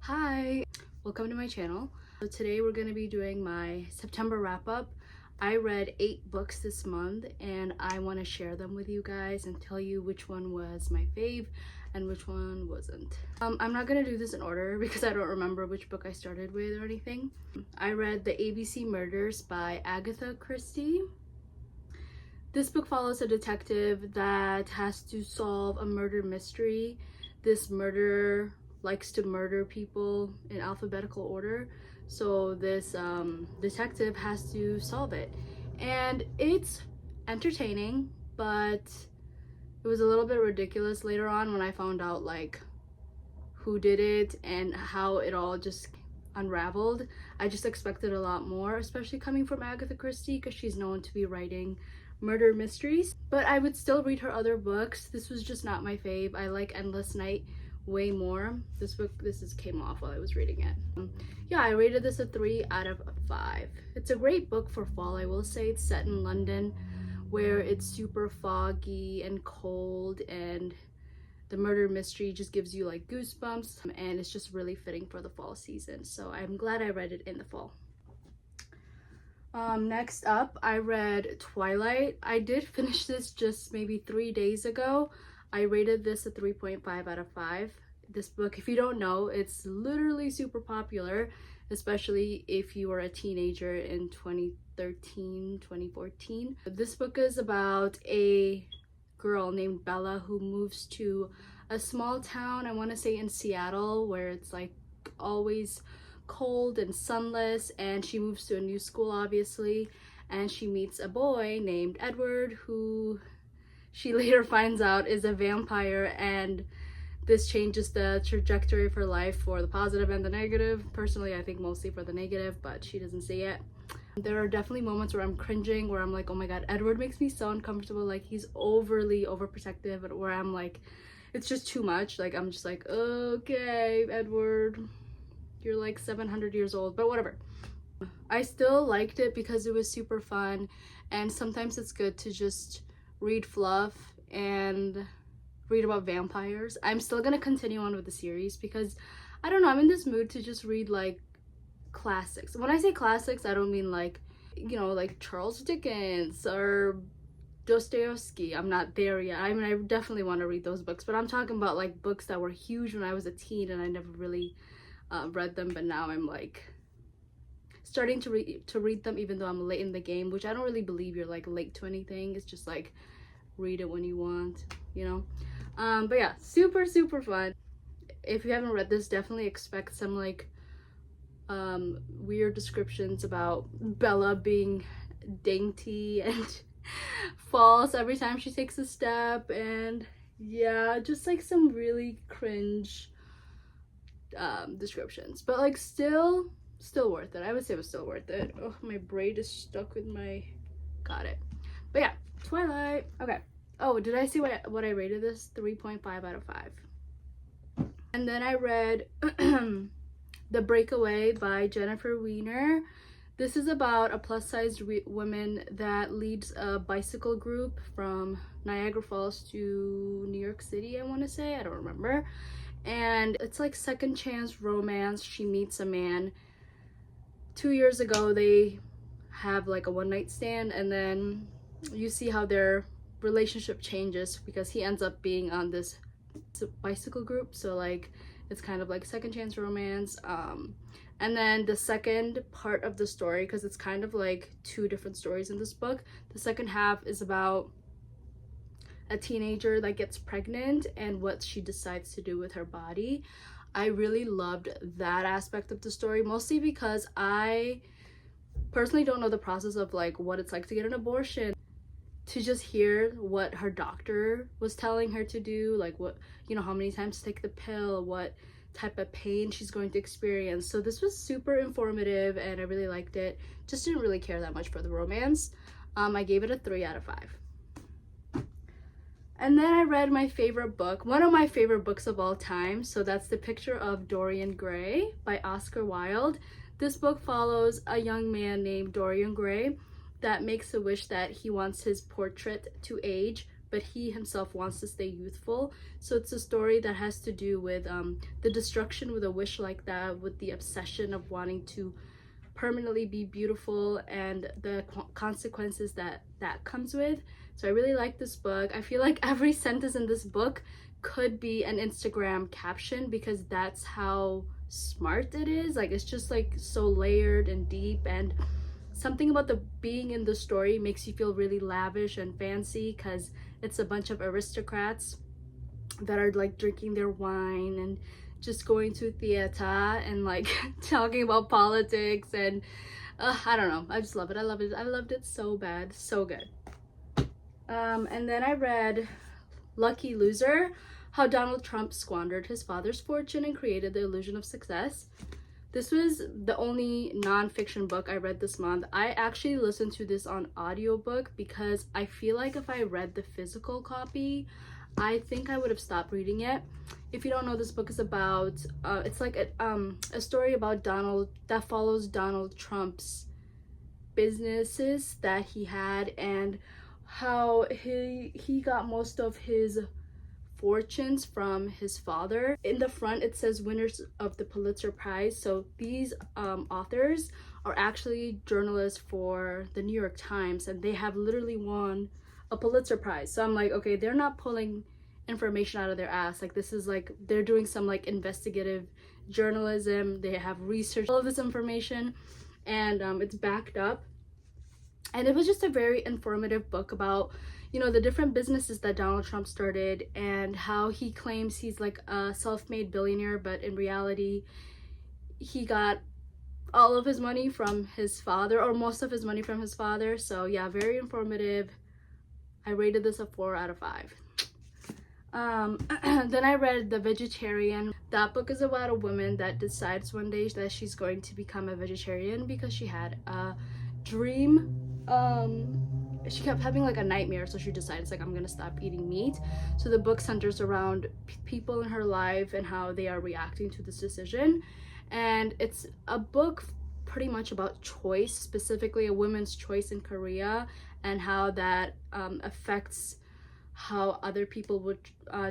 Hi, welcome to my channel. So today we're going to be doing my September wrap-up. I read 8 books this month and I want to share them with you guys and tell you which one was my fave and which one wasn't. I'm not going to do this in order because I don't remember which book I started with or anything. I read The ABC Murders by Agatha Christie. This book follows a detective that has to solve a murder mystery. This murderer likes to murder people in alphabetical order, so this detective has to solve it, and it's entertaining, but it was a little bit ridiculous later on when I found out like who did it and how it all just unraveled. I just expected a lot more, especially coming from Agatha Christie because she's known to be writing murder mysteries, but I would still read her other books. This was just not my fave. I like Endless Night way more. This book, came off while I was reading it. Yeah, I rated this a 3 out of 5. It's a great book for fall. I will say it's set in London where it's super foggy and cold, and the murder mystery just gives you like goosebumps, and it's just really fitting for the fall season. So I'm glad I read it in the fall. Next up, I read Twilight. I did finish this just maybe 3 days ago. I rated this a 3.5 out of 5. This book, if you don't know, it's literally super popular, especially if you were a teenager in 2013, 2014. This book is about a girl named Bella who moves to a small town, I want to say in Seattle, where it's like always cold and sunless, and she moves to a new school obviously, and she meets a boy named Edward who she later finds out is a vampire, and this changes the trajectory of her life for the positive and the negative. Personally, I think mostly for the negative, but she doesn't see it. There are definitely moments where I'm cringing, where I'm like, oh my god, Edward makes me so uncomfortable. Like, he's overly overprotective, and where I'm like, it's just too much. Like, I'm just like, okay, Edward, you're like 700 years old, but whatever. I still liked it because it was super fun, and sometimes it's good to just read fluff and read about vampires. I'm still gonna continue on with the series because I don't know, I'm in this mood to just read like classics. When I say classics, I don't mean like, you know, like Charles Dickens or Dostoevsky. I'm not there yet. I mean, I definitely want to read those books, but I'm talking about like books that were huge when I was a teen and I never really read them, but now I'm like starting to read them, even though I'm late in the game, which I don't really believe you're like late to anything. It's just like read it when you want, you know. But yeah, super fun. If you haven't read this, definitely expect some like weird descriptions about Bella being dainty and false every time she takes a step, and yeah, just like some really cringe descriptions, but like still worth it. I would say it was still worth it. Oh, my braid is stuck with my, got it. But yeah, Twilight. Okay. Oh, did I see what I rated this? 3.5 out of 5. And then I read The Breakaway by Jennifer Weiner. This is about a plus-sized woman that leads a bicycle group from Niagara Falls to New York City, I want to say. I don't remember. And it's like second chance romance. She meets a man 2 years ago. They have like a one-night stand, and then you see how their relationship changes because he ends up being on this bicycle group. So like it's kind of like second chance romance. And then the second part of the story, because it's kind of like 2 different stories in this book, the second half is about a teenager that gets pregnant and what she decides to do with her body. I really loved that aspect of the story, mostly because I personally don't know the process of like what it's like to get an abortion. To just hear what her doctor was telling her to do, like what, you know, how many times to take the pill, what type of pain she's going to experience. So this was super informative and I really liked it. Just didn't really care that much for the romance. I gave it a 3 out of 5. And then I read my favorite book, one of my favorite books of all time. So that's The Picture of Dorian Gray by Oscar Wilde. This book follows a young man named Dorian Gray that makes a wish that he wants his portrait to age but he himself wants to stay youthful. So it's a story that has to do with the destruction with a wish like that, with the obsession of wanting to permanently be beautiful and the consequences that that comes with. So I really like this book. I feel like every sentence in this book could be an Instagram caption because that's how smart it is. Like, it's just like so layered and deep, and something about the being in the story makes you feel really lavish and fancy because it's a bunch of aristocrats that are like drinking their wine and just going to theater and like talking about politics, and I don't know, I just love it. I loved it so bad, so good. And then I read Lucky Loser: How Donald Trump Squandered His Father's Fortune and Created the Illusion of Success. This was the only non-fiction book I read this month. I actually listened to this on audiobook because I feel like if I read the physical copy, I think I would have stopped reading it. If you don't know, this book is about it's like a story about that follows Donald Trump's businesses that he had and how he got most of his fortunes from his father. In the front it says winners of the Pulitzer Prize. So these authors are actually journalists for the New York Times, and they have literally won a Pulitzer Prize. So I'm like, okay, they're not pulling information out of their ass. Like, this is like they're doing some like investigative journalism. They have researched all of this information, and it's backed up. And it was just a very informative book about, you know, the different businesses that Donald Trump started and how he claims he's like a self-made billionaire, but in reality he got all of his money from his father, or most of his money from his father. So yeah, very informative. I rated this a 4 out of 5. Then I read The Vegetarian. That book is about a woman that decides one day that she's going to become a vegetarian because she had a dream. She kept having like a nightmare, so she decides like, I'm gonna stop eating meat. So the book centers around people in her life and how they are reacting to this decision, and it's a book pretty much about choice, specifically a woman's choice in Korea, and how that affects how other people would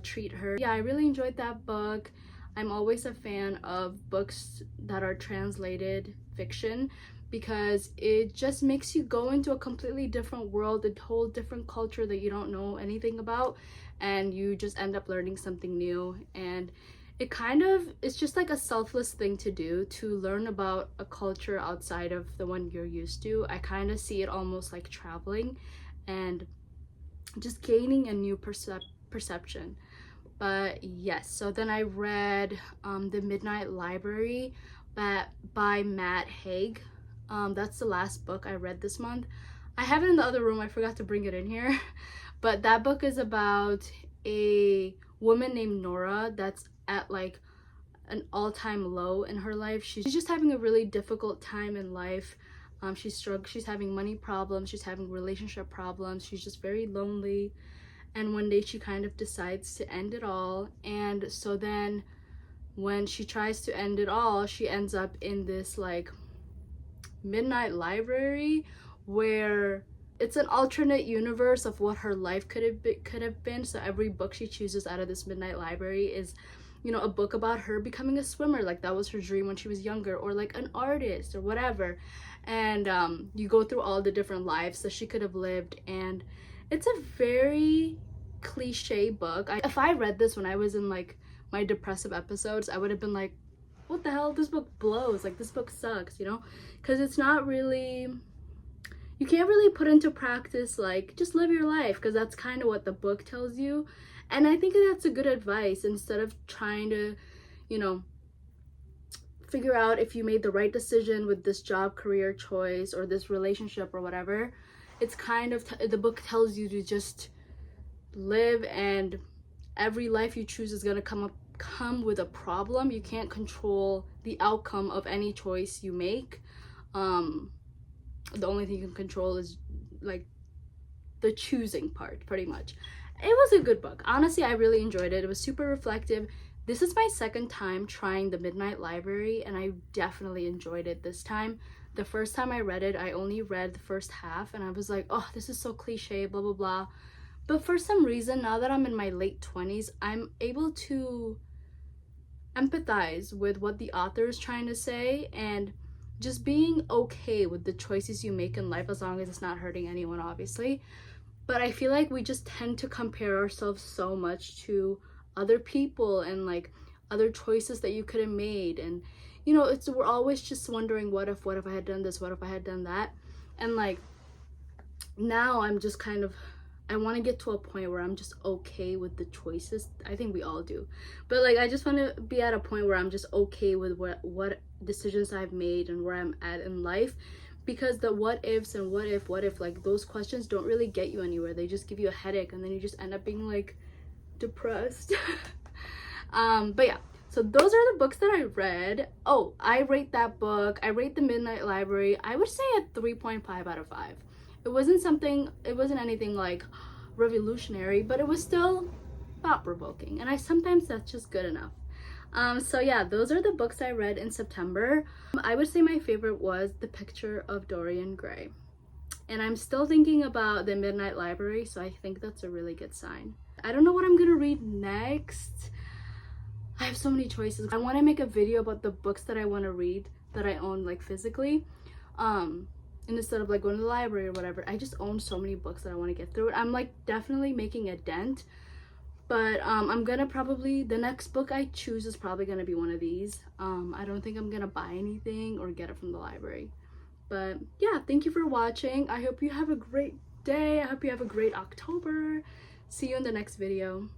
treat her. Yeah, I really enjoyed that book. I'm always a fan of books that are translated fiction because it just makes you go into a completely different world, a whole different culture that you don't know anything about, and you just end up learning something new. And it's just like a selfless thing to do, to learn about a culture outside of the one you're used to. I kind of see it almost like traveling and just gaining a new perception. But yes, so then I read The Midnight Library by Matt Haig. That's the last book I read this month. I have it in the other room, I forgot to bring it in here. But that book is about a woman named Nora that's at like an all-time low in her life. She's just having a really difficult time in life. She's having money problems, she's having relationship problems, she's just very lonely. And one day she kind of decides to end it all. And so then when she tries to end it all, she ends up in this like midnight library where it's an alternate universe of what her life could have been. So every book she chooses out of this midnight library is, you know, a book about her becoming a swimmer, like that was her dream when she was younger, or like an artist or whatever. And you go through all the different lives that she could have lived, and it's a very cliche book. If I read this when I was in like my depressive episodes, I would have been like, what the hell, this book blows, like this book sucks, you know, because it's not really, you can't really put into practice like just live your life, because that's kind of what the book tells you. And I think that's a good advice. Instead of trying to, you know, figure out if you made the right decision with this job career choice or this relationship or whatever, it's kind of the book tells you to just live, and every life you choose is going to come with a problem. You can't control the outcome of any choice you make. The only thing you can control is like the choosing part, pretty much. It was a good book. Honestly, I really enjoyed it. It was super reflective. This is my second time trying The Midnight Library, and I definitely enjoyed it this time. The first time I read it, I only read the first half, and I was like, oh, this is so cliche, blah, blah, blah. But for some reason, now that I'm in my late 20s, I'm able to empathize with what the author is trying to say, and just being okay with the choices you make in life, as long as it's not hurting anyone, obviously. But I feel like we just tend to compare ourselves so much to other people and like other choices that you could have made. And you know, we're always just wondering, what if I had done this, what if I had done that. And like now I'm just kind of, I want to get to a point where I'm just okay with the choices. I think we all do, but like I just want to be at a point where I'm just okay with what decisions I've made and where I'm at in life. Because the what ifs and what if, like those questions don't really get you anywhere. They just give you a headache, and then you just end up being like depressed. But yeah, so those are the books that I read. Oh, I rate that book, I rate The Midnight Library, I would say a 3.5 out of 5. It wasn't anything like revolutionary, but it was still thought-provoking, and sometimes that's just good enough. So yeah, those are the books I read in September. I would say my favorite was The Picture of Dorian Gray, and I'm still thinking about The Midnight Library, so I think that's a really good sign. I don't know what I'm gonna read next. I have so many choices. I want to make a video about the books that I want to read that I own like physically, and instead of like going to the library or whatever. I just own so many books that I want to get through it. I'm like definitely making a dent, but I'm gonna probably, the next book I choose is probably gonna be one of these. I don't think I'm gonna buy anything or get it from the library. But yeah, thank you for watching. I hope you have a great day. I hope you have a great October. See you in the next video.